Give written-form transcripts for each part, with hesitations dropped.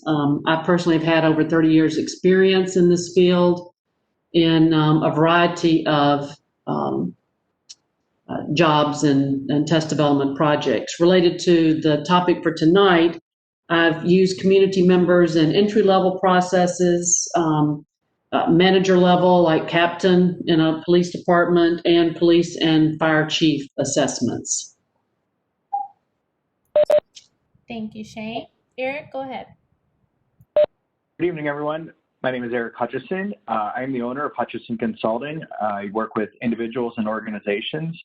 I personally have had over 30 years experience in this field in a variety of jobs and test development projects. Related to the topic for tonight, I've used community members in entry-level processes, manager level like captain in a police department, and police and fire chief assessments. Thank you, Shane. Eric, go ahead. Good evening, everyone. My name is Eric Hutchison. I am the owner of Hutchison Consulting. I work with individuals and organizations.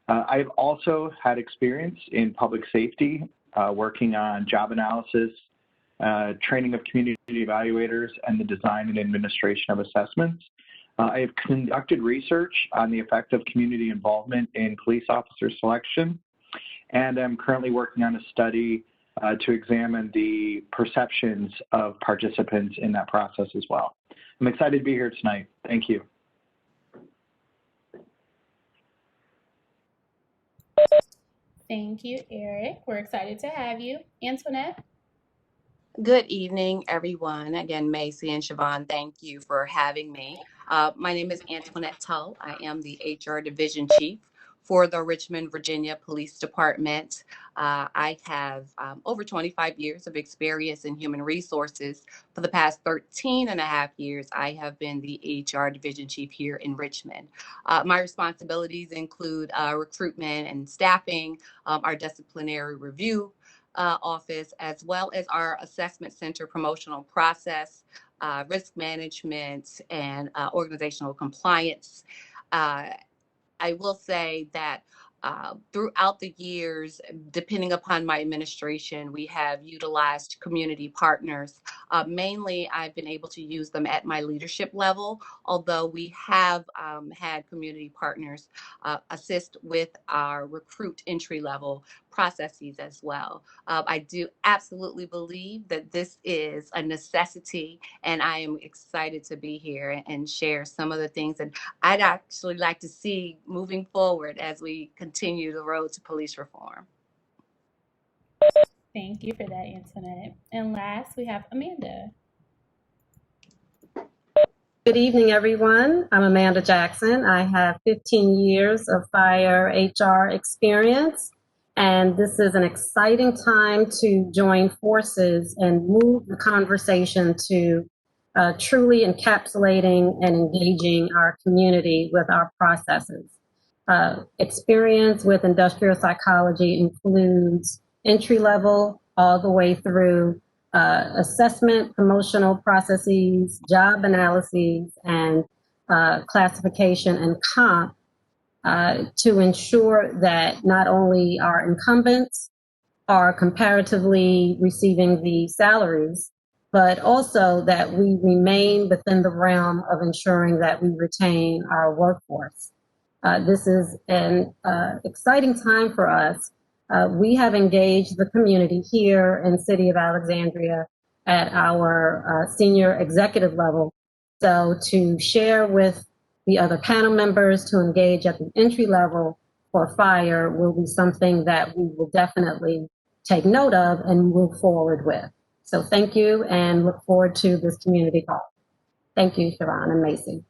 I've also had experience in public safety, working on job analysis, training of community evaluators, and the design and administration of assessments. I have conducted research on the effect of community involvement in police officer selection, and I'm currently working on a study to examine the perceptions of participants in that process as well. I'm excited to be here tonight. Thank you. Thank you, Eric. We're excited to have you. Antoinette? Good evening, everyone. Again, Macy and Siobhan, thank you for having me. My name is Antoinette Tull. I am the HR Division Chief for the Richmond, Virginia Police Department. I have over 25 years of experience in human resources. For the past 13 and a half years, I have been the HR Division Chief here in Richmond. My responsibilities include recruitment and staffing, our disciplinary review office, as well as our assessment center promotional process, risk management, and organizational compliance. I will say that throughout the years, depending upon my administration, we have utilized community partners. Mainly, I've been able to use them at my leadership level, although we have had community partners assist with our recruit entry level processes as well. I do absolutely believe that this is a necessity, and I am excited to be here and share some of the things that I'd actually like to see moving forward as we continue the road to police reform. Thank you for that, Antoinette. And last, we have Amanda. Good evening, everyone. I'm Amanda Jackson. I have 15 years of fire HR experience, and this is an exciting time to join forces and move the conversation to truly encapsulating and engaging our community with our processes. Experience with industrial psychology includes entry level all the way through assessment, promotional processes, job analyses, and classification and comp to ensure that not only our incumbents are comparatively receiving the salaries, but also that we remain within the realm of ensuring that we retain our workforce. This is an exciting time for us. We have engaged the community here in the city of Alexandria at our senior executive level. So to share with the other panel members to engage at the entry level for fire will be something that we will definitely take note of and move forward with. So thank you and look forward to this community call. Thank you, Sharon and Macy.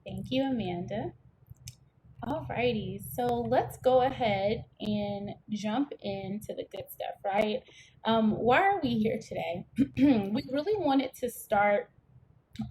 Thank you, Amanda. All righty, so let's go ahead and jump into the good stuff, right? Why are we here today? We really wanted to start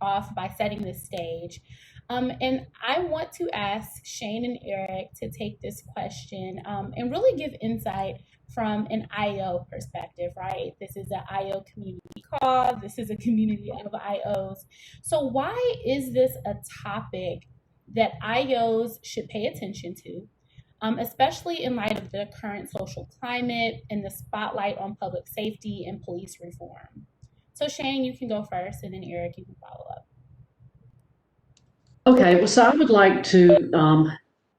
off by setting the stage. And I want to ask Shane and Eric to take this question and really give insight from an IO perspective, right? This is an IO community call. This is a community of IOs. So why is this a topic that IOs should pay attention to, especially in light of the current social climate and the spotlight on public safety and police reform? So Shane, you can go first, and then Eric, you can follow up. Okay, well, so I would like to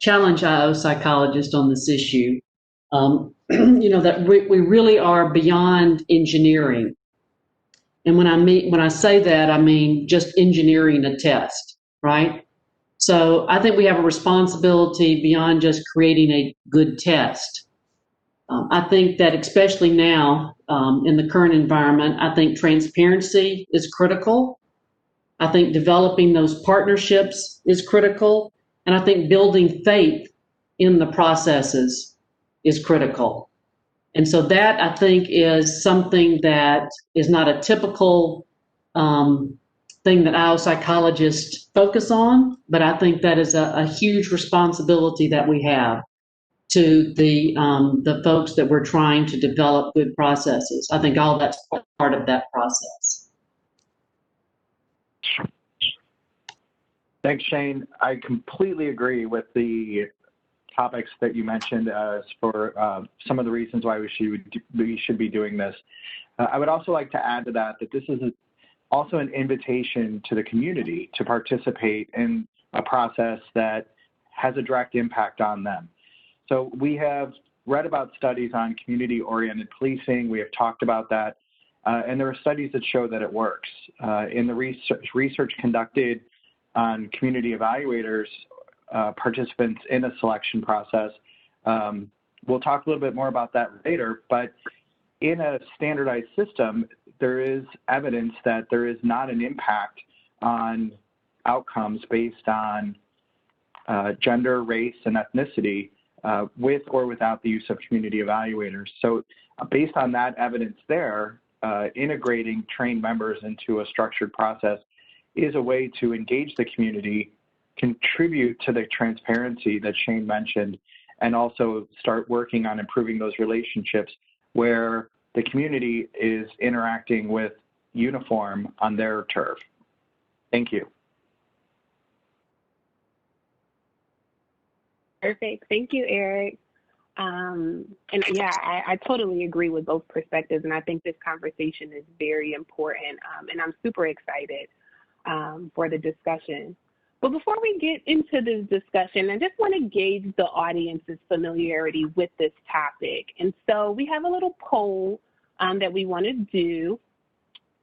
challenge IO psychologists on this issue. You know, that we really are beyond engineering. And when I say that, I mean just engineering a test, right? So I think we have a responsibility beyond just creating a good test. I think that especially now in the current environment, I think transparency is critical. I think developing those partnerships is critical. And I think building faith in the processes is critical. And so that, I think, is something that is not a typical thing that our psychologists focus on, but I think that is a huge responsibility that we have to the folks that we're trying to develop good processes. I think all that's part of that process. Thanks, Shane. I completely agree with the topics that you mentioned for some of the reasons why we should be doing this. I would also like to add to that this is also an invitation to the community to participate in a process that has a direct impact on them. So we have read about studies on community-oriented policing. We have talked about that, and there are studies that show that it works. In the research conducted on community evaluators, participants in a selection process, we'll talk a little bit more about that later, but in a standardized system, there is evidence that there is not an impact on outcomes based on gender, race, and ethnicity with or without the use of community evaluators. So based on that evidence there, integrating trained members into a structured process is a way to engage the community, contribute to the transparency that Shane mentioned, and also start working on improving those relationships where the community is interacting with uniform on their turf. Thank you. Perfect. Thank you, Eric. And yeah, I totally agree with both perspectives, and I think this conversation is very important, and I'm super excited for the discussion. But before we get into this discussion, I just want to gauge the audience's familiarity with this topic. And so we have a little poll that we want to do.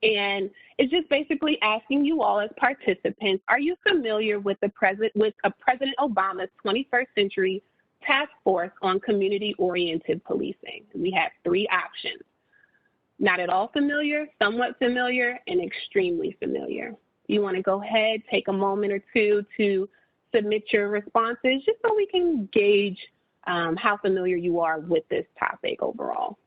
And it's just basically asking you all as participants, are you familiar with President Obama's 21st Century Task Force on Community-Oriented Policing? We have 3 options: not at all familiar, somewhat familiar, and extremely familiar. You want to go ahead, take a moment or two to submit your responses, just so we can gauge how familiar you are with this topic overall.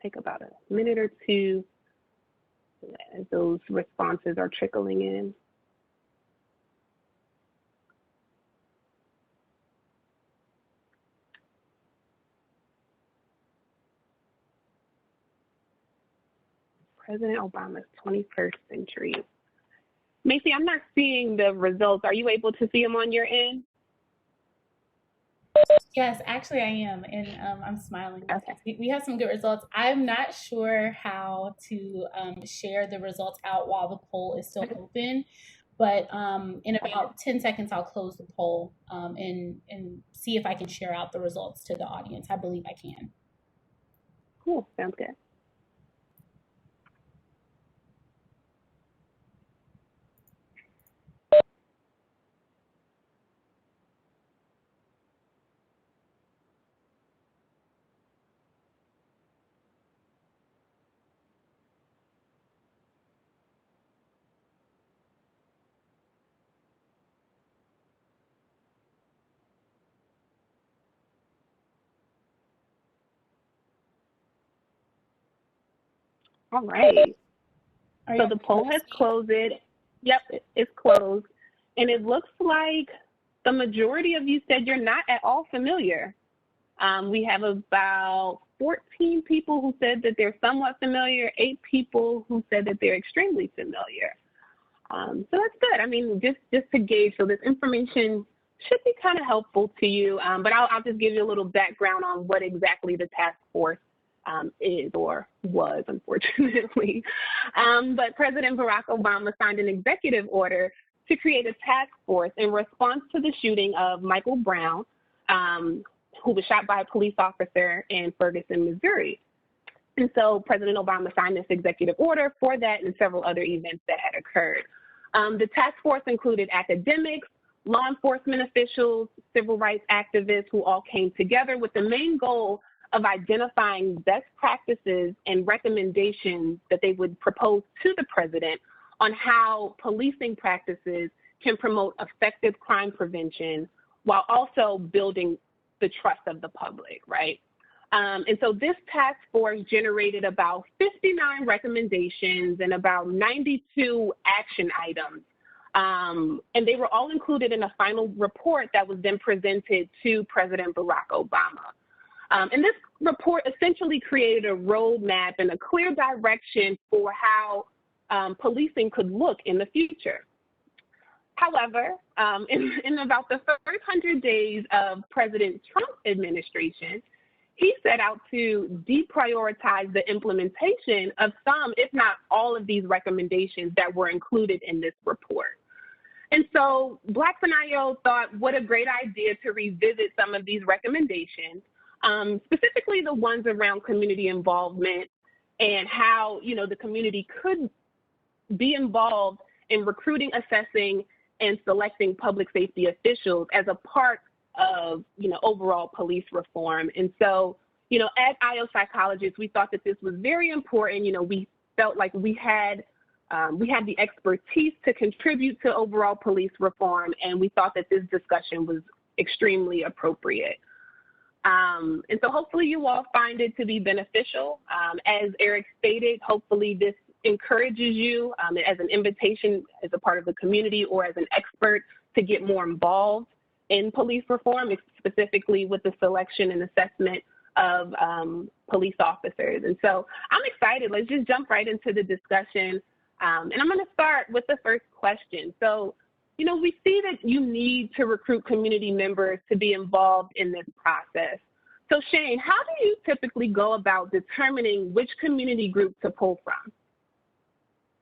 Take about a minute or two as those responses are trickling in. President Obama's 21st century. Macy, I'm not seeing the results. Are you able to see them on your end? Yes, actually I am, and I'm smiling. Okay. We have some good results. I'm not sure how to share the results out while the poll is still open, but in about 10 seconds I'll close the poll and see if I can share out the results to the audience. I believe I can. Cool, sounds good. All right. So the poll has closed. Yep, it's closed. And it looks like the majority of you said you're not at all familiar. We have about 14 people who said that they're somewhat familiar, 8 people who said that they're extremely familiar. So that's good. I mean, just to gauge, so this information should be kind of helpful to you, but I'll just give you a little background on what exactly the task force is or was, unfortunately. But President Barack Obama signed an executive order to create a task force in response to the shooting of Michael Brown, who was shot by a police officer in Ferguson, Missouri. And so President Obama signed this executive order for that and several other events that had occurred. The task force included academics, law enforcement officials, civil rights activists who all came together with the main goal of identifying best practices and recommendations that they would propose to the president on how policing practices can promote effective crime prevention while also building the trust of the public, right? And so this task force generated about 59 recommendations and about 92 action items. And they were all included in a final report that was then presented to President Barack Obama. And this report essentially created a roadmap and a clear direction for how policing could look in the future. However, in about the first 100 days of President Trump's administration, he set out to deprioritize the implementation of some, if not all of these recommendations that were included in this report. And so Blacks in IO thought, what a great idea to revisit some of these recommendations, specifically the ones around community involvement and how, you know, the community could be involved in recruiting, assessing, and selecting public safety officials as a part of, you know, overall police reform. And so, you know, as IO psychologists, we thought that this was very important. You know, we felt like we had the expertise to contribute to overall police reform, and we thought that this discussion was extremely appropriate. And so hopefully you all find it to be beneficial. As Eric stated, hopefully this encourages you as an invitation as a part of the community or as an expert to get more involved in police reform, specifically with the selection and assessment of police officers. And so I'm excited. Let's just jump right into the discussion. And I'm going to start with the first question. So, you know, we see that you need to recruit community members to be involved in this process. So Shane, how do you typically go about determining which community group to pull from?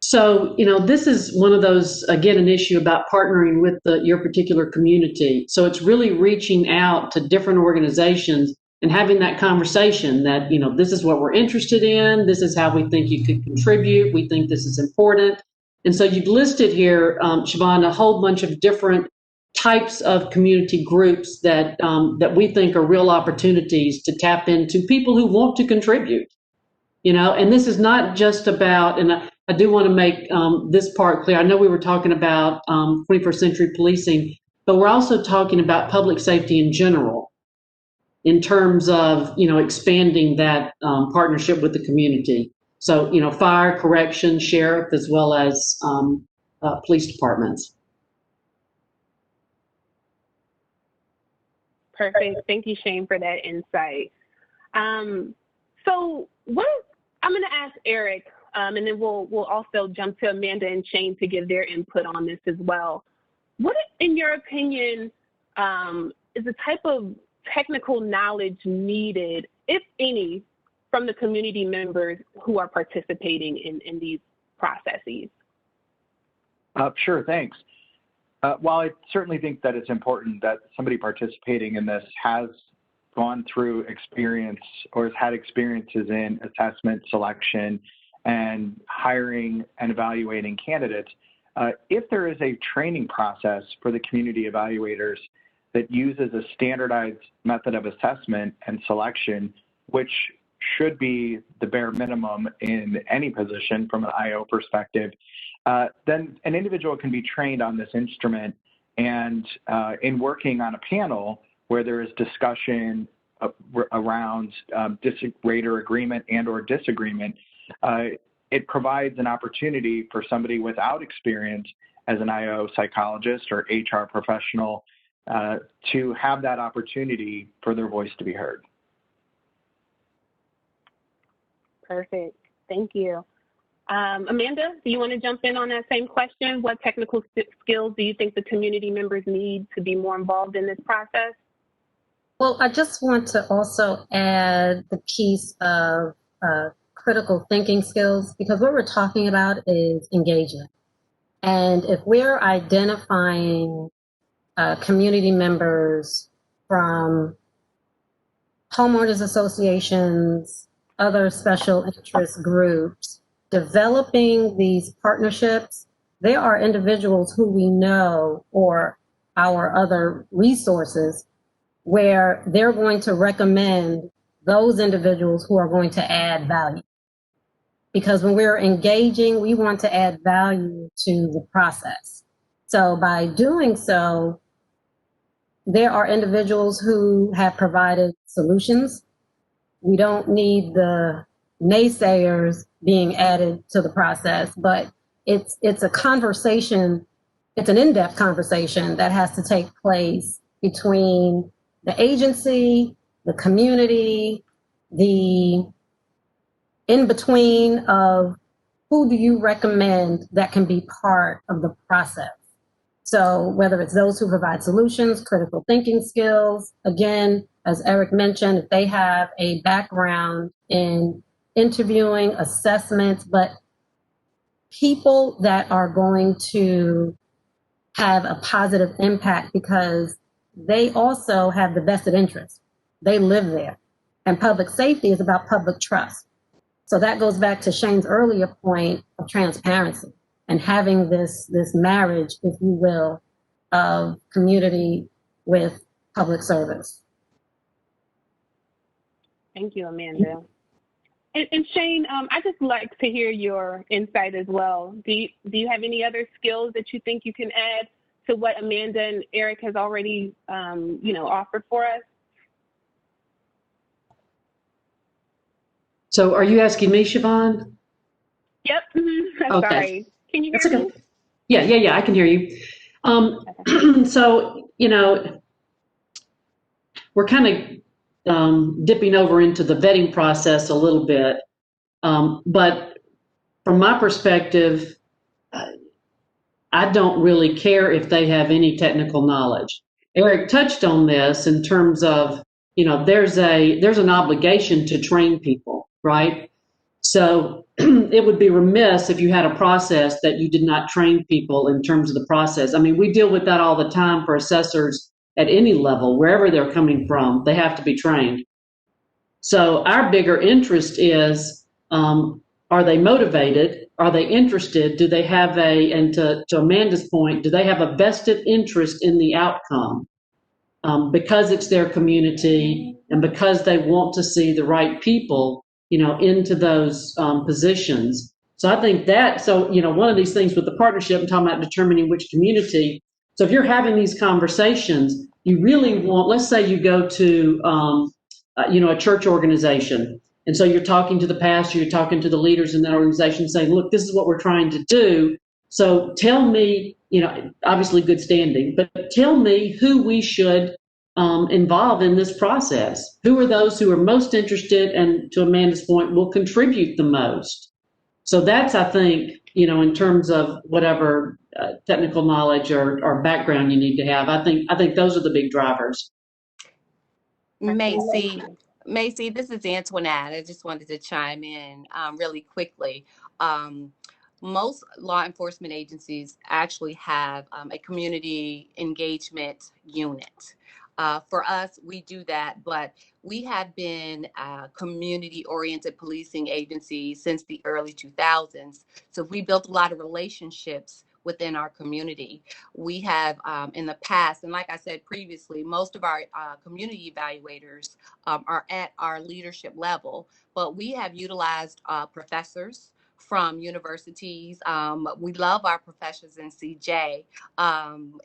So, you know, this is one of those, again, an issue about partnering with your particular community. So it's really reaching out to different organizations and having that conversation that, you know, this is what we're interested in. This is how we think you could contribute. We think this is important. And so you've listed here, Siobhan, a whole bunch of different types of community groups that we think are real opportunities to tap into people who want to contribute. You know, and this is not just about, and I do want to make this part clear. I know we were talking about 21st century policing, but we're also talking about public safety in general in terms of, you know, expanding that partnership with the community. So, you know, fire, correction, sheriff, as well as police departments. Perfect. Thank you, Shane, for that insight. So I'm going to ask Eric, and then we'll also jump to Amanda and Shane to give their input on this as well. What, in your opinion, is the type of technical knowledge needed, if any, from the community members who are participating in these processes? Sure, thanks. While I certainly think that it's important that somebody participating in this has gone through experience or has had experiences in assessment, selection, and hiring and evaluating candidates, if there is a training process for the community evaluators that uses a standardized method of assessment and selection, which should be the bare minimum in any position from an IO perspective, then an individual can be trained on this instrument, and in working on a panel where there is discussion around rater agreement and or disagreement, it provides an opportunity for somebody without experience as an IO psychologist or HR professional to have that opportunity for their voice to be heard. Perfect. Thank you. Amanda, do you want to jump in on that same question? What technical skills do you think the community members need to be more involved in this process? Well, I just want to also add the piece of critical thinking skills, because what we're talking about is engagement. And if we're identifying community members from homeowners associations, other special interest groups, developing these partnerships. There are individuals who we know or our other resources where they're going to recommend those individuals who are going to add value. Because when we're engaging, we want to add value to the process. So by doing so, there are individuals who have provided solutions. We don't need the naysayers being added to the process, but it's a conversation, it's an in-depth conversation that has to take place between the agency, the community, the in-between of who do you recommend that can be part of the process. So whether it's those who provide solutions, critical thinking skills, again, as Eric mentioned, if they have a background in interviewing, assessments, but people that are going to have a positive impact because they also have the vested interest. They live there. And public safety is about public trust. So that goes back to Shane's earlier point of transparency and having this marriage, if you will, of community with public service. Thank you, Amanda. And Shane, I just like to hear your insight as well. Do you have any other skills that you think you can add to what Amanda and Eric has already, offered for us? So are you asking me, Siobhan? Yep. I'm Okay. sorry. Can you hear That's okay. me? Yeah, I can hear you. So, we're kind of dipping over into the vetting process a little bit. But from my perspective, I don't really care if they have any technical knowledge. Eric touched on this in terms of, there's an obligation to train people, right? So it would be remiss if you had a process that you did not train people in terms of the process. I mean, we deal with that all the time for assessors at any level, wherever they're coming from, they have to be trained. So our bigger interest is, are they motivated? Are they interested? Do they have and to Amanda's point, do they have a vested interest in the outcome? Because it's their community and because they want to see the right people, into those positions. So I think one of these things with the partnership, I'm talking about determining which community. So if you're having these conversations, you really want, let's say you go to, a church organization. And so you're talking to the pastor, you're talking to the leaders in that organization saying, look, this is what we're trying to do. So tell me, obviously good standing, but tell me who we should involve in this process. Who are those who are most interested and, to Amanda's point, will contribute the most? So that's, I think, in terms of whatever technical knowledge or background you need to have, I think those are the big drivers. Macy, this is Antoinette. I just wanted to chime in really quickly. Most law enforcement agencies actually have a community engagement unit. For us, we do that, but we have been a community-oriented policing agency since the early 2000s. So we built a lot of relationships within our community. We have in the past, and like I said previously, most of our community evaluators are at our leadership level, but we have utilized professors from universities. We love our professors in CJ,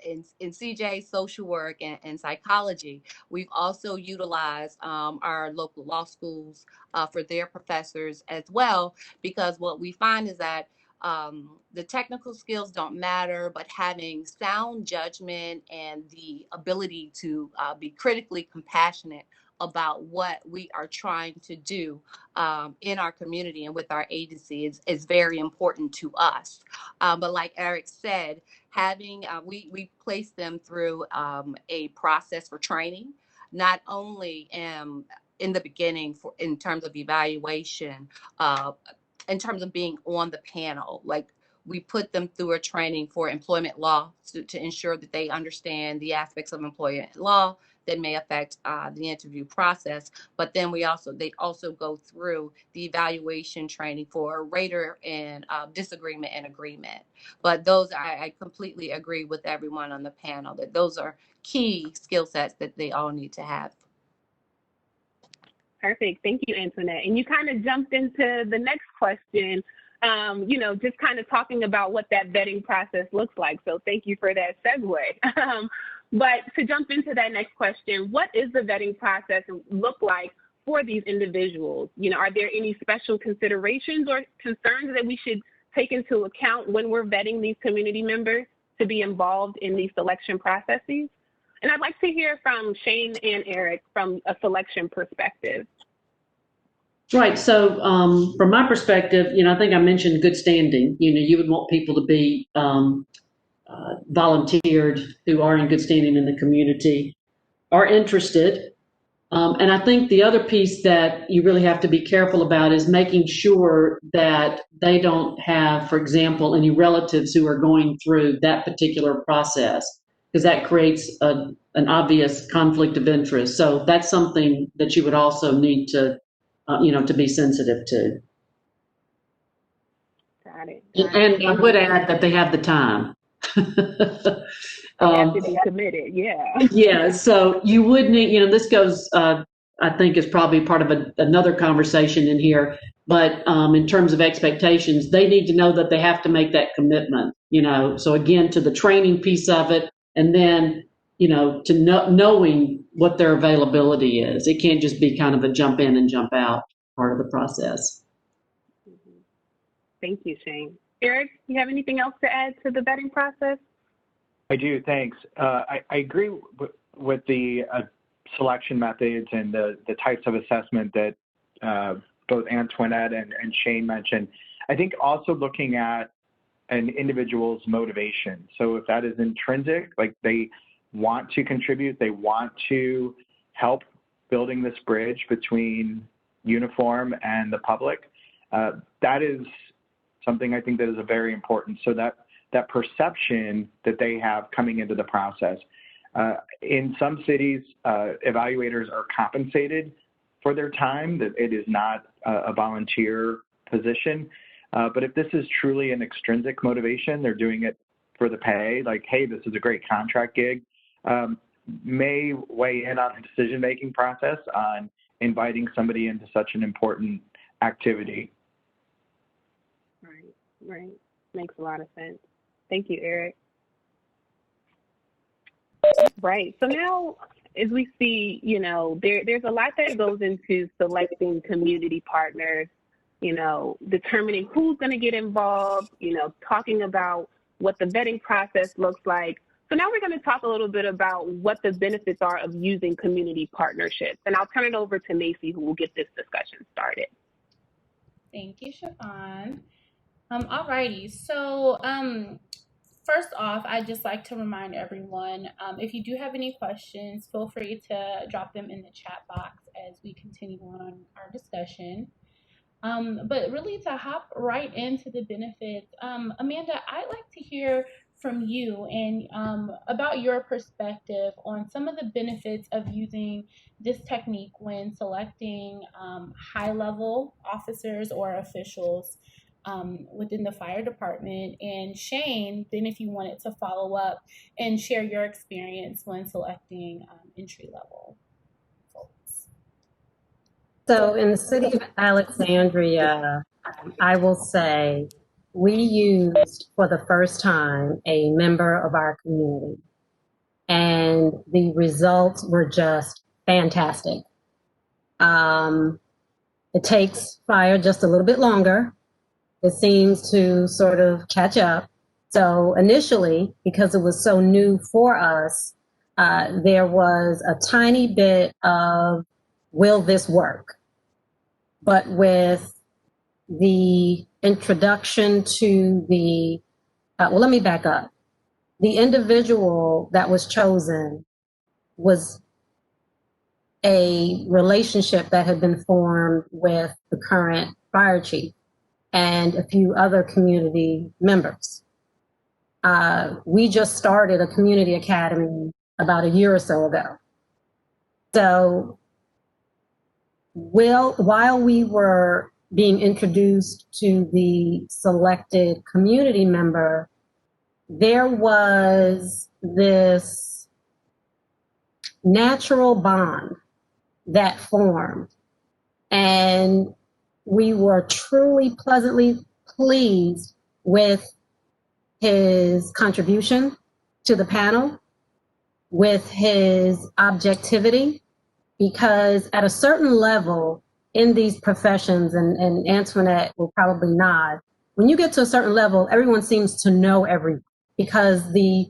in CJ social work and psychology. We've also utilized our local law schools for their professors as well, because what we find is that the technical skills don't matter, but having sound judgment and the ability to be critically compassionate about what we are trying to do in our community and with our agency is very important to us. But like Eric said, having we place them through a process for training, not only in the beginning in terms of evaluation, in terms of being on the panel. Like, we put them through a training for employment law to ensure that they understand the aspects of employment law that may affect the interview process. But then they also go through the evaluation training for rater and disagreement and agreement. But those, I completely agree with everyone on the panel that those are key skill sets that they all need to have. Perfect. Thank you, Antoinette. And you kind of jumped into the next question, just kind of talking about what that vetting process looks like. So thank you for that segue. But to jump into that next question, what is the vetting process look like for these individuals? Are there any special considerations or concerns that we should take into account when we're vetting these community members to be involved in these selection processes? And I'd like to hear from Shane and Eric from a selection perspective. Right. So from my perspective, I think I mentioned good standing. You would want people to be volunteered who are in good standing in the community, are interested. And I think the other piece that you really have to be careful about is making sure that they don't have, for example, any relatives who are going through that particular process, because that creates an obvious conflict of interest. So that's something that you would also need to, to be sensitive to. Got it. And I would add that they have the time. They have to be committed, yeah. Yeah, so you would need, this goes, I think is probably part of another conversation in here, but in terms of expectations, they need to know that they have to make that commitment, so again, to the training piece of it, and then, to knowing what their availability is. It can't just be kind of a jump in and jump out part of the process. Thank you, Shane. Eric, you have anything else to add to the vetting process? I do, thanks. I agree with the selection methods and the types of assessment that both Antoinette and Shane mentioned. I think also looking at an individual's motivation. So if that is intrinsic, like they want to contribute, they want to help building this bridge between uniform and the public, that is something I think that is very important. So that perception that they have coming into the process. In some cities, evaluators are compensated for their time, that it is not a volunteer position. But if this is truly an extrinsic motivation, they're doing it for the pay, like, hey, this is a great contract gig, may weigh in on the decision-making process on inviting somebody into such an important activity. Right. Makes a lot of sense. Thank you, Eric. Right. So now, as we see, there's a lot that goes into selecting community partners, determining who's going to get involved, talking about what the vetting process looks like. So now we're going to talk a little bit about what the benefits are of using community partnerships. And I'll turn it over to Macy, who will get this discussion started. Thank you, Siobhan. Alrighty, so first off, I'd just like to remind everyone, if you do have any questions, feel free to drop them in the chat box as we continue on our discussion. But really to hop right into the benefits, Amanda, I'd like to hear from you and about your perspective on some of the benefits of using this technique when selecting high-level officers or officials within the fire department. And Shane, then if you wanted to follow up and share your experience when selecting entry-level folks. So in the city of Alexandria, I will say we used for the first time a member of our community, and the results were just fantastic. It takes fire just a little bit longer. It seems to sort of catch up. So initially, because it was so new for us, there was a tiny bit of, will this work? But with the introduction to the, let me back up. The individual that was chosen was a relationship that had been formed with the current fire chief. and a few other community members. We just started a community academy about a year or so ago. So while we were being introduced to the selected community member, there was this natural bond that formed, and we were truly pleasantly pleased with his contribution to the panel, with his objectivity, because at a certain level in these professions, and Antoinette will probably nod, when you get to a certain level, everyone seems to know everyone, because the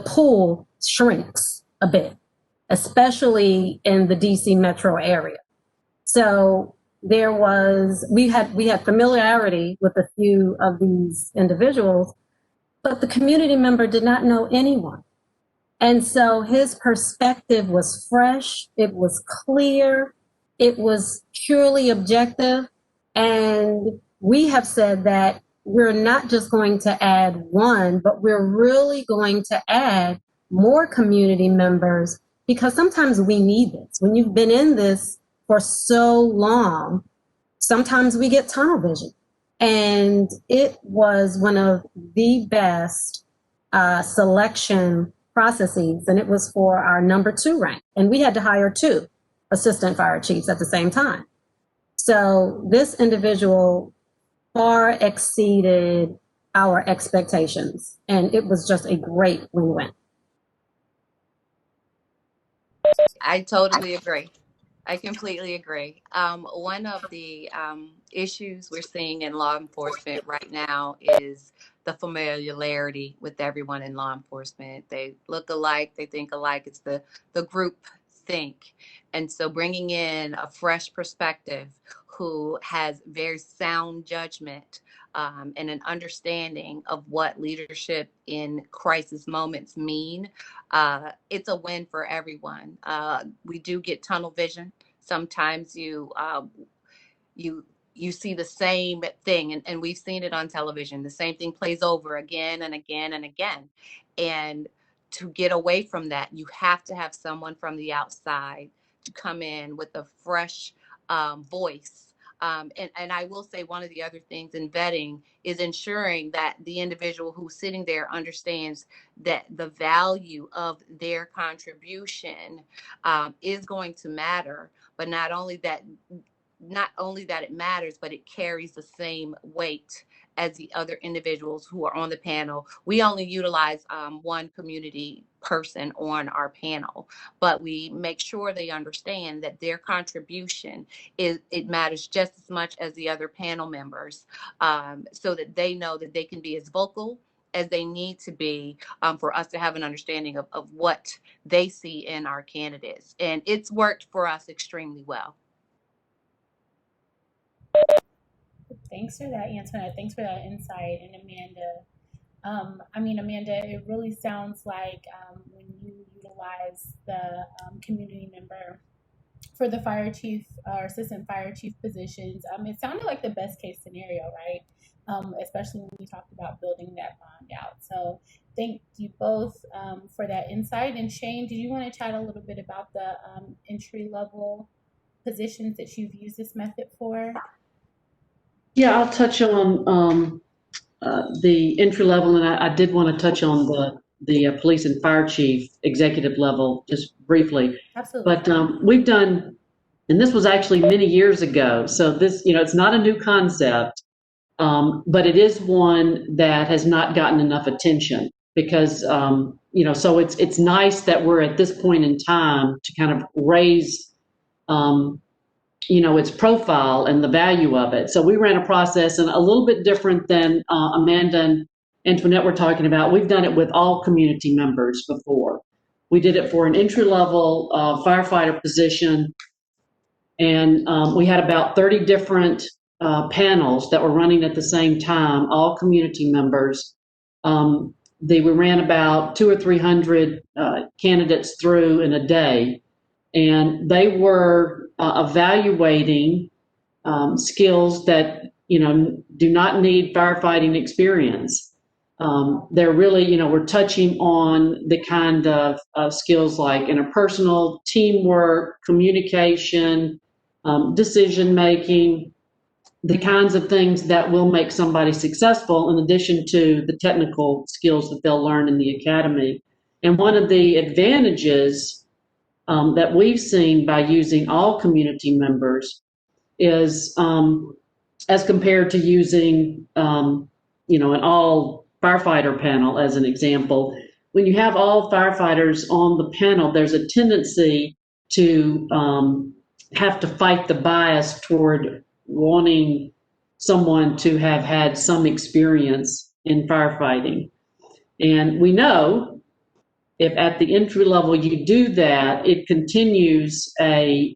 pool shrinks a bit, especially in the DC metro area. So we had familiarity with a few of these individuals, but the community member did not know anyone. And so his perspective was fresh, it was clear, it was purely objective. And we have said that we're not just going to add one, but we're really going to add more community members, because sometimes we need this. When you've been in this for so long, sometimes we get tunnel vision. And it was one of the best selection processes, and it was for our number 2 rank. And we had to hire 2 assistant fire chiefs at the same time. So this individual far exceeded our expectations, and it was just a great win-win. I totally agree. I completely agree. One of the issues we're seeing in law enforcement right now is the familiarity with everyone in law enforcement. They look alike, they think alike. It's the group think. And so bringing in a fresh perspective who has very sound judgment and an understanding of what leadership in crisis moments mean, it's a win for everyone. We do get tunnel vision. Sometimes you see the same thing, and we've seen it on television. The same thing plays over again and again and again. And to get away from that, you have to have someone from the outside to come in with a fresh voice. And I will say one of the other things in vetting is ensuring that the individual who's sitting there understands that the value of their contribution is going to matter, but not only that it matters, but it carries the same weight as the other individuals who are on the panel. We only utilize one community person on our panel, but we make sure they understand that their contribution it matters just as much as the other panel members, so that they know that they can be as vocal as they need to be for us to have an understanding of what they see in our candidates. And it's worked for us extremely well. Thanks for that, Antoinette. Thanks for that insight. And Amanda, Amanda, it really sounds like when you utilize the community member for the fire chief or assistant fire chief positions, it sounded like the best case scenario, right? Especially when we talked about building that bond out. So thank you both for that insight. And Shane, did you want to chat a little bit about the entry level positions that you've used this method for? Yeah, I'll touch on the entry level, and I did want to touch on the police and fire chief executive level just briefly. Absolutely. But we've done, and this was actually many years ago, so this, it's not a new concept, but it is one that has not gotten enough attention because, so it's nice that we're at this point in time to kind of raise its profile and the value of it. So we ran a process, and a little bit different than Amanda and Antoinette were talking about. We've done it with all community members before. We did it for an entry-level firefighter position, and we had about 30 different panels that were running at the same time, all community members. We ran about 200 or 300 candidates through in a day. and they were evaluating skills that, do not need firefighting experience. They're really, we're touching on the kind of skills like interpersonal, teamwork, communication, decision making, the kinds of things that will make somebody successful in addition to the technical skills that they'll learn in the academy. And one of the advantages that we've seen by using all community members is as compared to using, an all firefighter panel as an example. When you have all firefighters on the panel, there's a tendency to have to fight the bias toward wanting someone to have had some experience in firefighting. And we know if at the entry level you do that, it continues a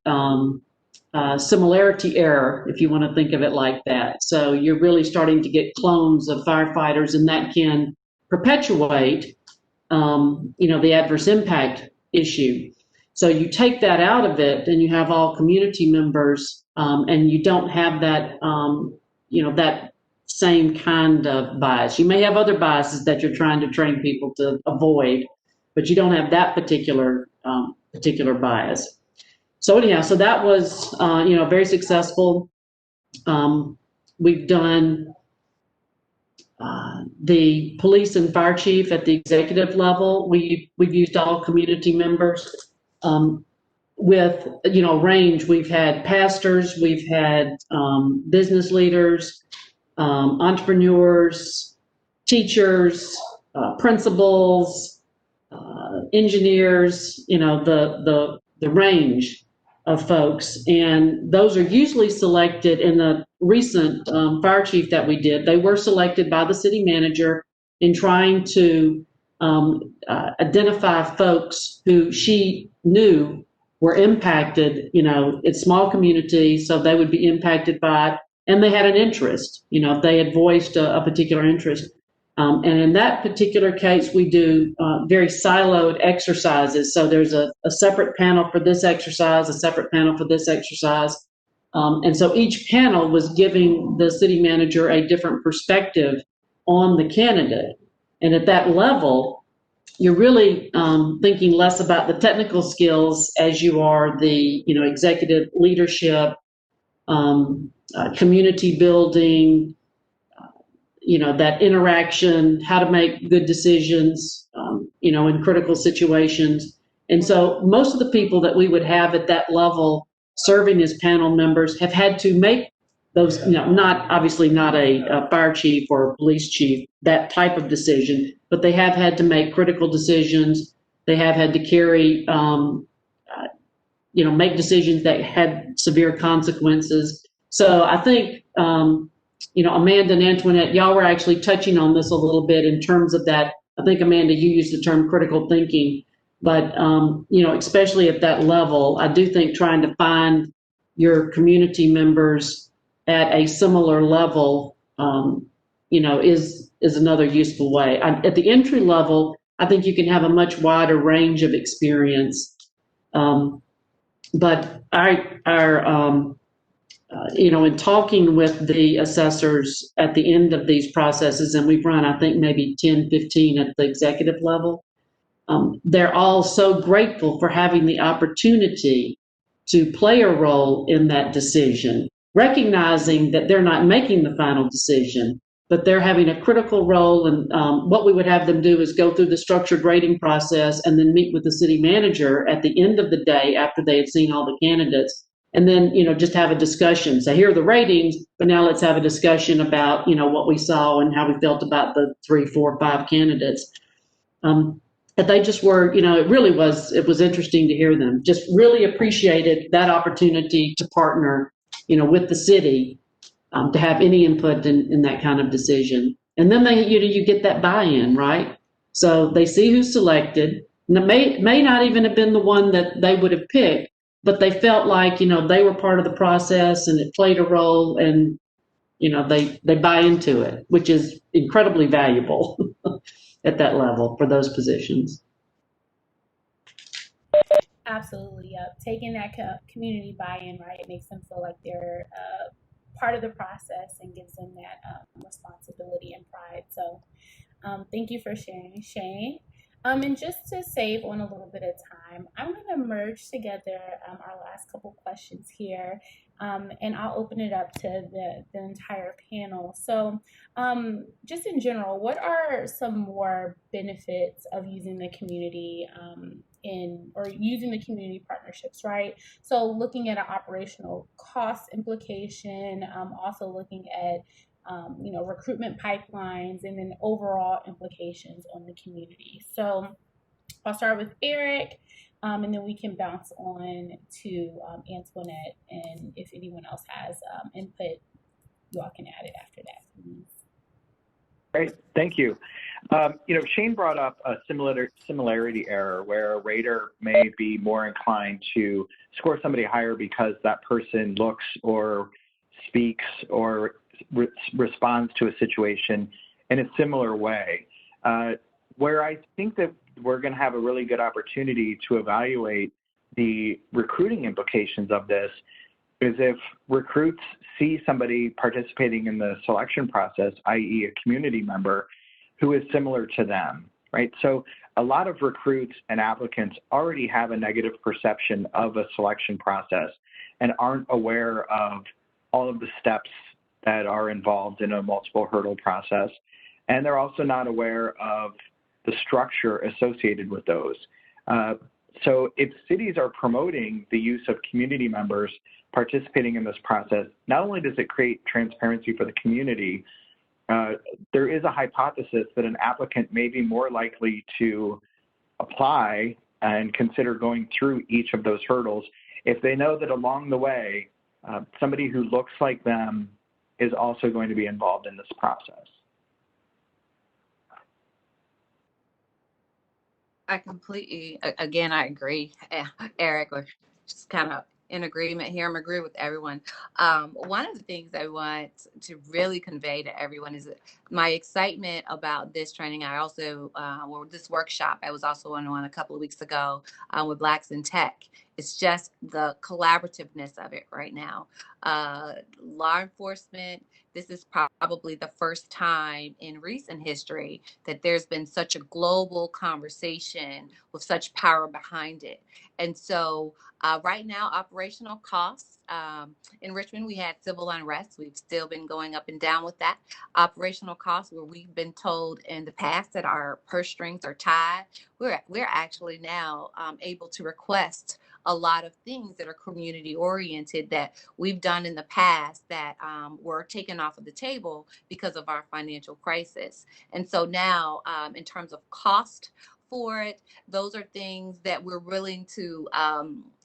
similarity error, if you want to think of it like that. So you're really starting to get clones of firefighters, and that can perpetuate, the adverse impact issue. So you take that out of it, and you have all community members, and you don't have that, that same kind of bias. You may have other biases that you're trying to train people to avoid, but you don't have that particular bias. So anyhow, so that was, very successful. We've done the police and fire chief at the executive level. We've used all community members. With, range, we've had pastors, we've had business leaders, entrepreneurs, teachers, principals, engineers, the range of folks. And those are usually selected in the recent fire chief that we did. They were selected by the city manager in trying to identify folks who she knew were impacted, it's small communities, so they would be impacted by it, and they had an interest, they had voiced a particular interest. And in that particular case, we do very siloed exercises. So there's a separate panel for this exercise, a separate panel for this exercise. And so each panel was giving the city manager a different perspective on the candidate. And at that level, you're really thinking less about the technical skills as you are the, executive leadership, community building, that interaction, how to make good decisions, in critical situations. And so most of the people that we would have at that level serving as panel members have had to make those, not obviously not a fire chief or a police chief, that type of decision, but they have had to make critical decisions. They have had to carry, make decisions that had severe consequences. So I think, Amanda and Antoinette, y'all were actually touching on this a little bit in terms of that. I think, Amanda, you used the term critical thinking, but, especially at that level, I do think trying to find your community members at a similar level, is another useful way. At the entry level, I think you can have a much wider range of experience. But in talking with the assessors at the end of these processes, and we've run, I think, maybe 10, 15 at the executive level, they're all so grateful for having the opportunity to play a role in that decision, recognizing that they're not making the final decision, but they're having a critical role. And what we would have them do is go through the structured rating process and then meet with the city manager at the end of the day after they had seen all the candidates. And then, just have a discussion. So here are the ratings, but now let's have a discussion about, what we saw and how we felt about the 3, 4, 5 candidates. But they just were, it was interesting to hear them. Just really appreciated that opportunity to partner, with the city, to have any input in that kind of decision. And then you get that buy-in, right? So they see who's selected. And it may not even have been the one that they would have picked, but they felt like, they were part of the process and it played a role, and, they buy into it, which is incredibly valuable at that level for those positions. Absolutely, yep. Taking that community buy-in, right? It makes them feel like they're part of the process and gives them that responsibility and pride. So thank you for sharing, Shane. And just to save on a little bit of time, I'm going to merge together our last couple questions here, and I'll open it up to the entire panel. So just in general, what are some more benefits of using the community or using the community partnerships, right? So looking at an operational cost implication, also looking at recruitment pipelines, and then overall implications on the community. So I'll start with Eric, and then we can bounce on to Antoinette, and if anyone else has input, you all can add it after that, please. Great, thank you. Shane brought up a similarity error where a rater may be more inclined to score somebody higher because that person looks or speaks or responds to a situation in a similar way. Where I think that we're going to have a really good opportunity to evaluate the recruiting implications of this is if recruits see somebody participating in the selection process, i.e. a community member, who is similar to them, right? So a lot of recruits and applicants already have a negative perception of a selection process and aren't aware of all of the steps that are involved in a multiple hurdle process. And they're also not aware of the structure associated with those. So if cities are promoting the use of community members participating in this process, not only does it create transparency for the community, there is a hypothesis that an applicant may be more likely to apply and consider going through each of those hurdles if they know that along the way, somebody who looks like them is also going to be involved in this process. I completely, again, I agree, Eric, we're just kind of in agreement here. I'm agreeing with everyone. One of the things I want to really convey to everyone is my excitement about this training. I also, this workshop, I was also on one a couple of weeks ago with Blacks in Tech. It's just the collaborativeness of it right now. Law enforcement, this is probably the first time in recent history that there's been such a global conversation with such power behind it. And so right now, operational costs, in Richmond, we had civil unrest. We've still been going up and down with that. Operational costs, where we've been told in the past that our purse strings are tied, we're actually now able to request a lot of things that are community oriented that we've done in the past that were taken off of the table because of our financial crisis. And so now, in terms of cost for it, those are things that we're willing to,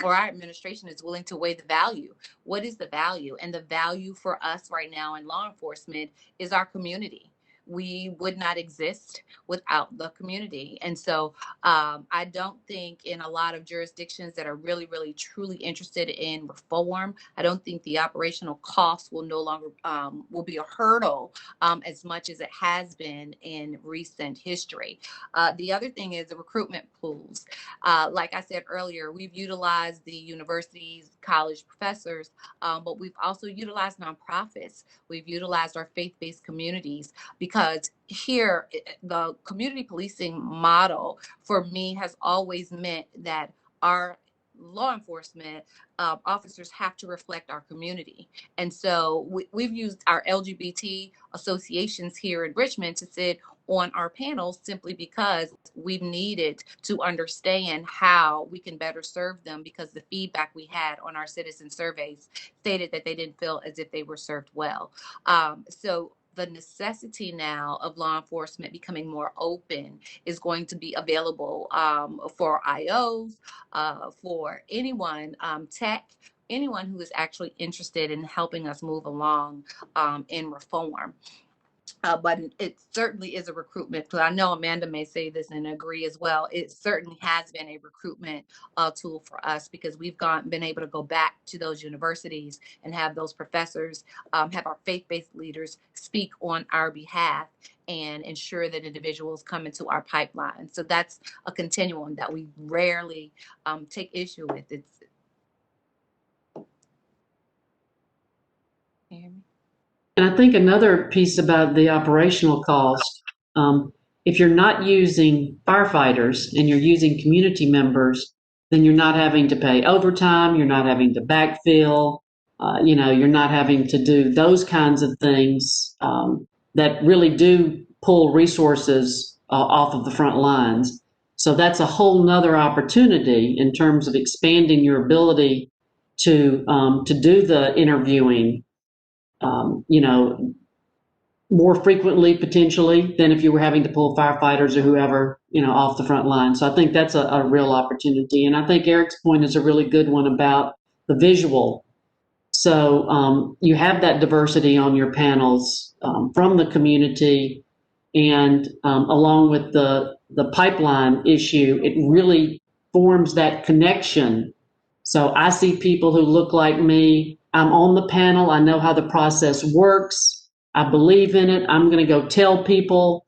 or our administration is willing to weigh the value. What is the value? And the value for us right now in law enforcement is our community. We would not exist without the community. And so I don't think in a lot of jurisdictions that are really, really, truly interested in reform, I don't think the operational costs will no longer, will be a hurdle as much as it has been in recent history. The other thing is the recruitment pools. Like I said earlier, we've utilized the universities, college professors, but we've also utilized nonprofits. We've utilized our faith-based communities, because here, the community policing model for me has always meant that our law enforcement officers have to reflect our community. And so we've used our LGBT associations here in Richmond to sit on our panels simply because we've needed to understand how we can better serve them, because the feedback we had on our citizen surveys stated that they didn't feel as if they were served well. So the necessity now of law enforcement becoming more open is going to be available for IOs, for anyone, tech, anyone who is actually interested in helping us move along in reform. but it certainly is a recruitment. Because I know Amanda may say this and agree as well. It certainly has been a recruitment tool for us, because we've been able to go back to those universities and have those professors, have our faith-based leaders speak on our behalf and ensure that individuals come into our pipeline. So that's a continuum that we rarely take issue with. It's And I think another piece about the operational cost, if you're not using firefighters and you're using community members, then you're not having to pay overtime, you're not having to backfill, you're not having to do those kinds of things that really do pull resources off of the front lines. So that's a whole nother opportunity in terms of expanding your ability to do the interviewing, more frequently potentially than if you were having to pull firefighters or whoever, off the front line. So I think that's a real opportunity. And I think Eric's point is a really good one about the visual. So you have that diversity on your panels from the community, and along with the pipeline issue, it really forms that connection. So I see people who look like me. I'm on the panel. I know how the process works. I believe in it. I'm going to go tell people,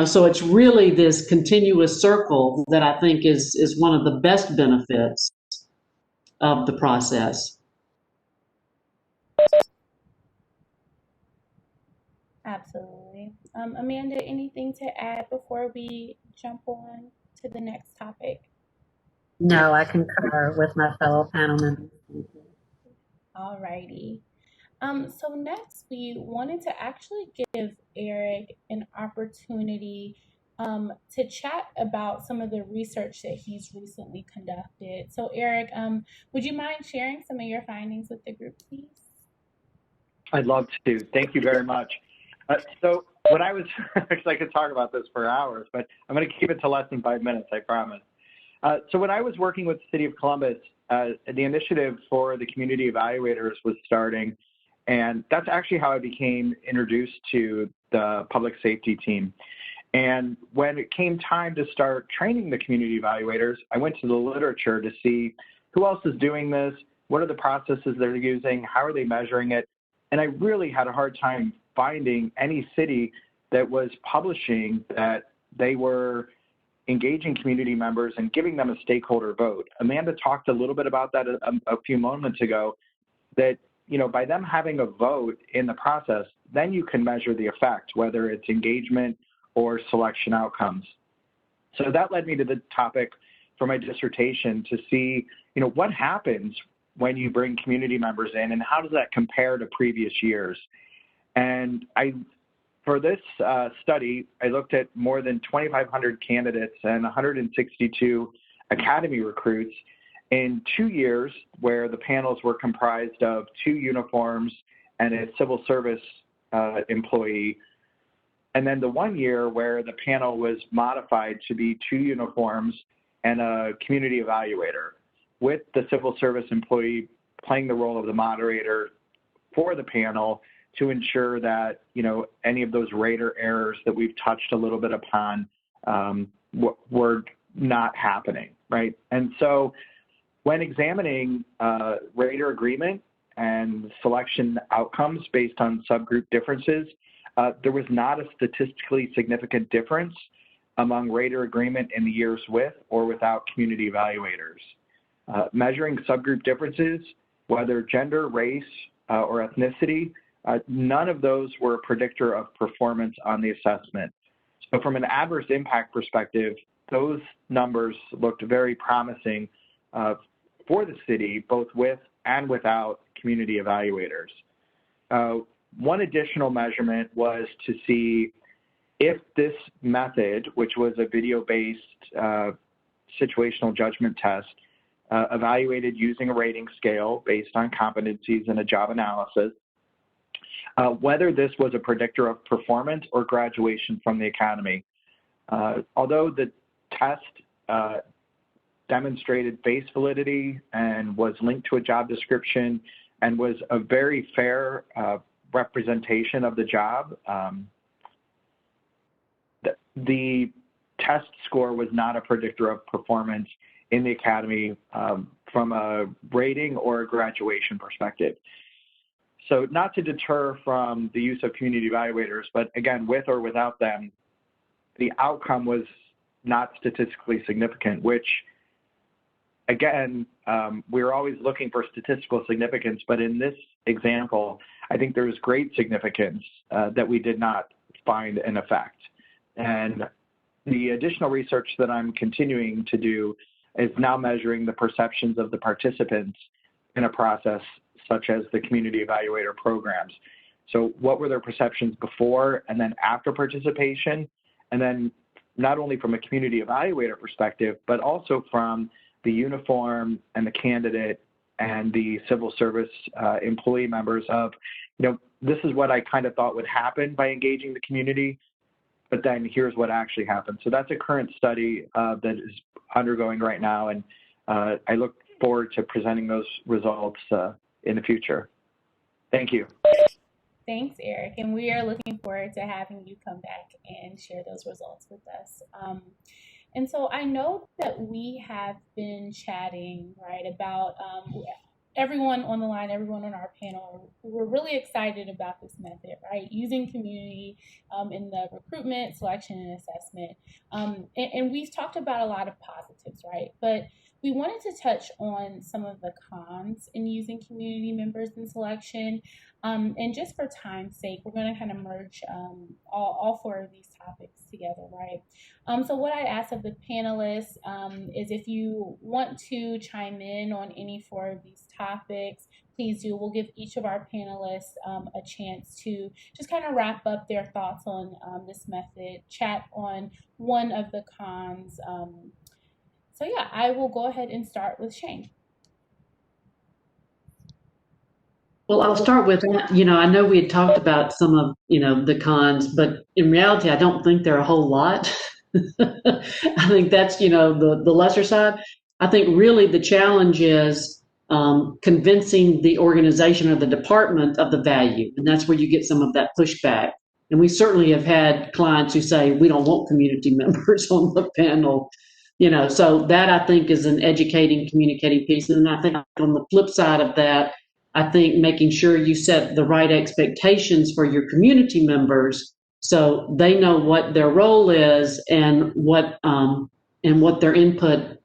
so it's really this continuous circle that I think is one of the best benefits of the process. Absolutely. Amanda, anything to add before we jump on to the next topic? No, I concur with my fellow panel members. All righty. So next, we wanted to actually give Eric an opportunity to chat about some of the research that he's recently conducted. So Eric, would you mind sharing some of your findings with the group, please? I'd love to. Thank you very much. So when I was, actually I could talk about this for hours, but I'm going to keep it to less than 5 minutes, I promise. So when I was working with the City of Columbus, the initiative for the community evaluators was starting, and that's actually how I became introduced to the public safety team. And when it came time to start training the community evaluators, I went to the literature to see who else is doing this, what are the processes they're using, how are they measuring it, and I really had a hard time finding any city that was publishing that they were engaging community members and giving them a stakeholder vote. Amanda talked a little bit about that a few moments ago, that by them having a vote in the process, then you can measure the effect, whether it's engagement or selection outcomes. So that led me to the topic for my dissertation to see, what happens when you bring community members in and how does that compare to previous years? And for this study, I looked at more than 2,500 candidates and 162 academy recruits in 2 years, where the panels were comprised of 2 uniforms and a civil service employee. And then the 1 year where the panel was modified to be 2 uniforms and a community evaluator, with the civil service employee playing the role of the moderator for the panel to ensure that, any of those rater errors that we've touched a little bit upon were not happening, right? And so when examining rater agreement and selection outcomes based on subgroup differences, there was not a statistically significant difference among rater agreement in the years with or without community evaluators. Measuring subgroup differences, whether gender, race, or ethnicity, none of those were a predictor of performance on the assessment. So from an adverse impact perspective, those numbers looked very promising for the city, both with and without community evaluators. One additional measurement was to see if this method, which was a video-based situational judgment test, evaluated using a rating scale based on competencies and a job analysis, whether this was a predictor of performance or graduation from the academy. Although the test demonstrated face validity and was linked to a job description and was a very fair representation of the job, the test score was not a predictor of performance in the academy from a rating or a graduation perspective. So not to deter from the use of community evaluators, but again, with or without them, the outcome was not statistically significant, which again, we're always looking for statistical significance, but in this example, I think there's great significance that we did not find an effect. And the additional research that I'm continuing to do is now measuring the perceptions of the participants in a process such as the community evaluator programs. So what were their perceptions before and then after participation? And then not only from a community evaluator perspective, but also from the uniform and the candidate and the civil service employee members of, this is what I kind of thought would happen by engaging the community, but then here's what actually happened. So that's a current study that is undergoing right now, and I look forward to presenting those results in the future. Thank you. Thanks, Eric. And we are looking forward to having you come back and share those results with us. And so I know that we have been chatting, right, about everyone on the line, everyone on our panel, we're really excited about this method, right? Using community in the recruitment, selection, and assessment. And we've talked about a lot of positives, right? But we wanted to touch on some of the cons in using community members in selection. And just for time's sake, we're going to kind of merge all four of these topics together, right? So what I asked of the panelists is if you want to chime in on any four of these topics, please do. We'll give each of our panelists a chance to just kind of wrap up their thoughts on this method, chat on one of the cons. So yeah, I will go ahead and start with Shane. Well, I'll start with, I know we had talked about some of, the cons, but in reality, I don't think there are a whole lot. I think that's, the lesser side. I think really the challenge is convincing the organization or the department of the value. And that's where you get some of that pushback. And we certainly have had clients who say, we don't want community members on the panel. So that I think is an educating, communicating piece. And I think on the flip side of that, I think making sure you set the right expectations for your community members so they know what their role is and what their input,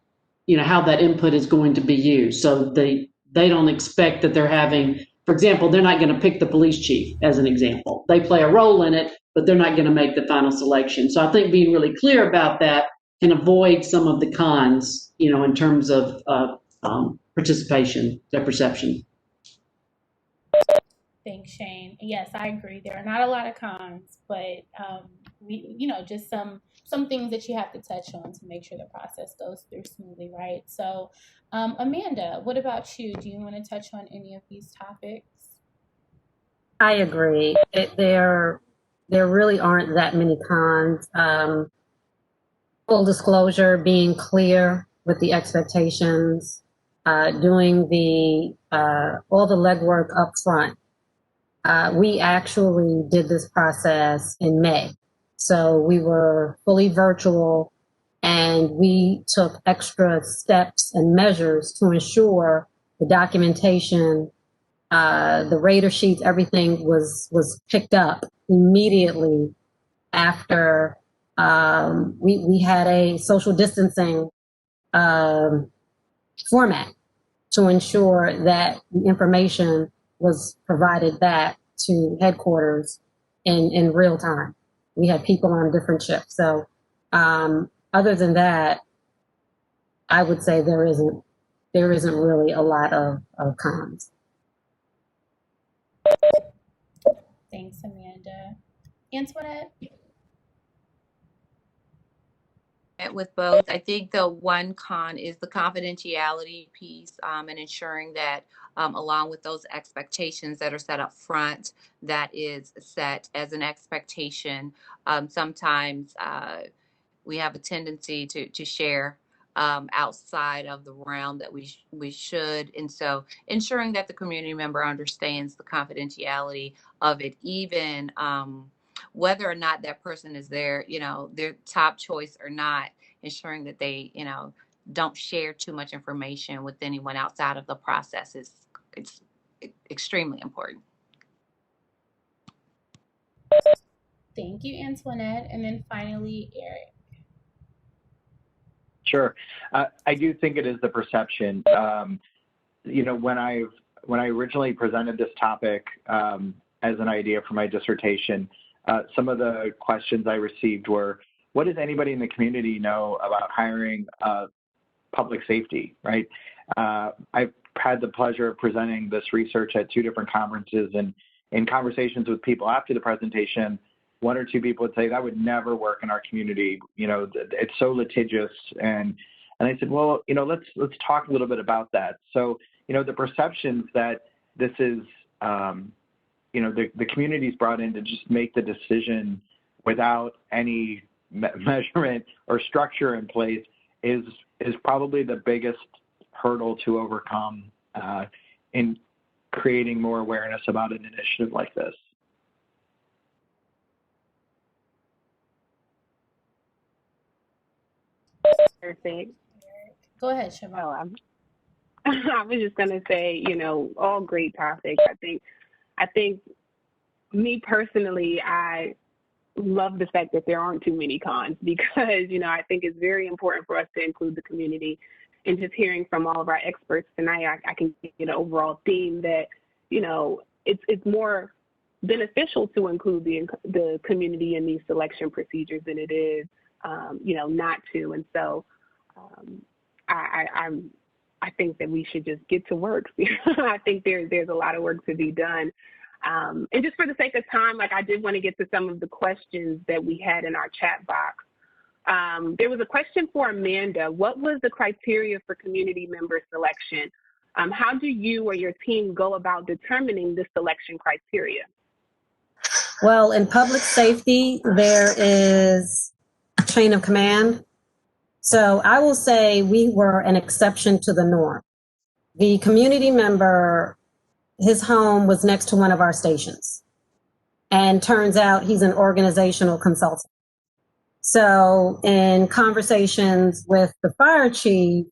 how that input is going to be used. So they don't expect that they're having, for example, they're not going to pick the police chief as an example. They play a role in it, but they're not going to make the final selection. So I think being really clear about that can avoid some of the cons, in terms of participation, their perception. Thanks, Shane. Yes, I agree. There are not a lot of cons, but just some things that you have to touch on to make sure the process goes through smoothly, right? So, Amanda, what about you? Do you want to touch on any of these topics? I agree. There really aren't that many cons. Full disclosure, being clear with the expectations, doing all the legwork up front. We actually did this process in May. So we were fully virtual and we took extra steps and measures to ensure the documentation, the rater sheets, everything was picked up immediately after we had a social distancing format to ensure that the information was provided back to headquarters in real time. We had people on different shifts. So other than that, I would say there isn't really a lot of cons. Thanks, Amanda. Antoinette? With both, I think the one con is the confidentiality piece and ensuring that along with those expectations that are set up front, that is set as an expectation. Sometimes we have a tendency to share outside of the realm that we should. And so ensuring that the community member understands the confidentiality of it, even whether or not that person is their top choice or not, ensuring that they, don't share too much information with anyone outside of the process it's extremely important. Thank you, Antoinette. And then finally, Eric. Sure. I do think it is the perception. When I originally presented this topic as an idea for my dissertation, some of the questions I received were, what does anybody in the community know about hiring public safety, right? I've had the pleasure of presenting this research at 2 different conferences, and in conversations with people after the presentation, 1 or 2 people would say that would never work in our community. It's so litigious, and I said, well, let's talk a little bit about that. So, the perceptions that this is, the community's brought in to just make the decision without any measurement or structure in place is probably the biggest hurdle to overcome in creating more awareness about an initiative like this. Perfect. Go ahead, Siobhan. Oh, I was just gonna say, all great topics. I think me personally, I love the fact that there aren't too many cons because, I think it's very important for us to include the community. And just hearing from all of our experts tonight, I can get an overall theme that, it's more beneficial to include the community in these selection procedures than it is, not to. And so I think that we should just get to work. I think there's a lot of work to be done. And just for the sake of time, I did want to get to some of the questions that we had in our chat box. There was a question for Amanda. What was the criteria for community member selection? How do you or your team go about determining the selection criteria? Well, in public safety, there is a chain of command. So I will say we were an exception to the norm. The community member, his home was next to one of our stations. And turns out he's an organizational consultant. So in conversations with the fire chief,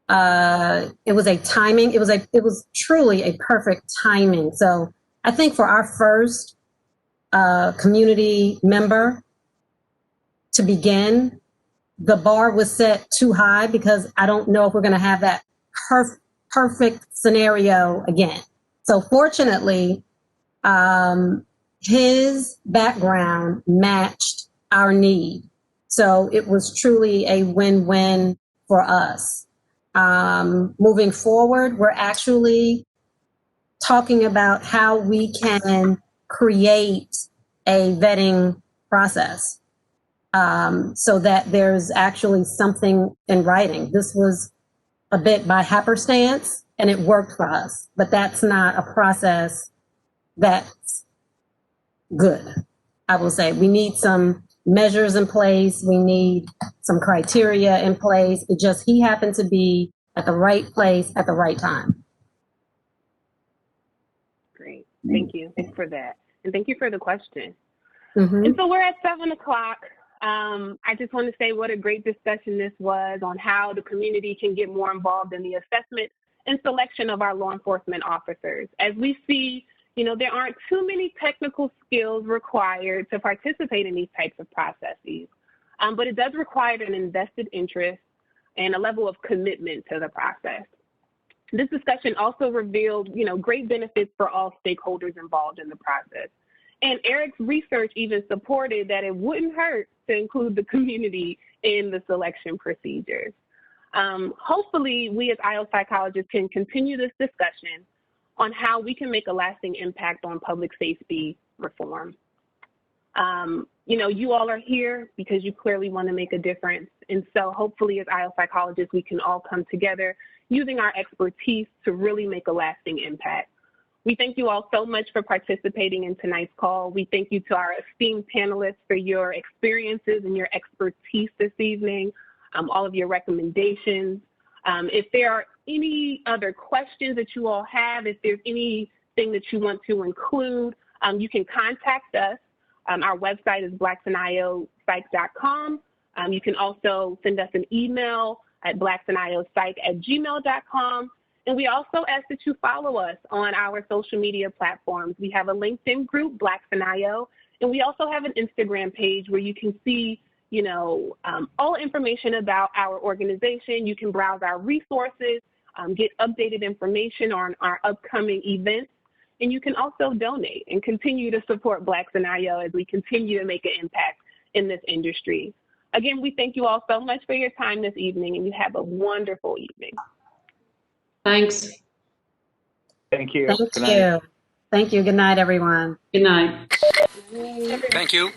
it was a timing. It was truly a perfect timing. So I think for our first community member to begin, the bar was set too high because I don't know if we're going to have that perfect scenario again. So fortunately, his background matched our need. So it was truly a win-win for us. Moving forward, we're actually talking about how we can create a vetting process so that there's actually something in writing. This was a bit by happenstance, and it worked for us, but that's not a process that's good. I will say we need some measures in place. We need some criteria in place. He happened to be at the right place at the right time. Great. Thank you for that. And thank you for the question. Mm-hmm. And so we're at 7 o'clock. I just want to say what a great discussion this was on how the community can get more involved in the assessment and selection of our law enforcement officers. As we see, there aren't too many technical skills required to participate in these types of processes, but it does require an invested interest and a level of commitment to the process. This discussion also revealed, great benefits for all stakeholders involved in the process. And Eric's research even supported that it wouldn't hurt to include the community in the selection procedures. Hopefully, we as IO psychologists can continue this discussion on how we can make a lasting impact on public safety reform. You all are here because you clearly want to make a difference. And so hopefully as IO psychologists, we can all come together using our expertise to really make a lasting impact. We thank you all so much for participating in tonight's call. We thank you to our esteemed panelists for your experiences and your expertise this evening, all of your recommendations. If there are any other questions that you all have, if there's anything that you want to include, you can contact us. Our website is blacksandIOpsych.com. You can also send us an email at blacksandIOpsych@gmail.com. And we also ask that you follow us on our social media platforms. We have a LinkedIn group, Blacks and IO, and we also have an Instagram page where you can see, all information about our organization. You can browse our resources, get updated information on our upcoming events, and you can also donate and continue to support Blacks and IO as we continue to make an impact in this industry. Again, we thank you all so much for your time this evening, and you have a wonderful evening. Thanks. Thank you. Thank Good night. you. Thank you. Good night, everyone. Good night. Thank you.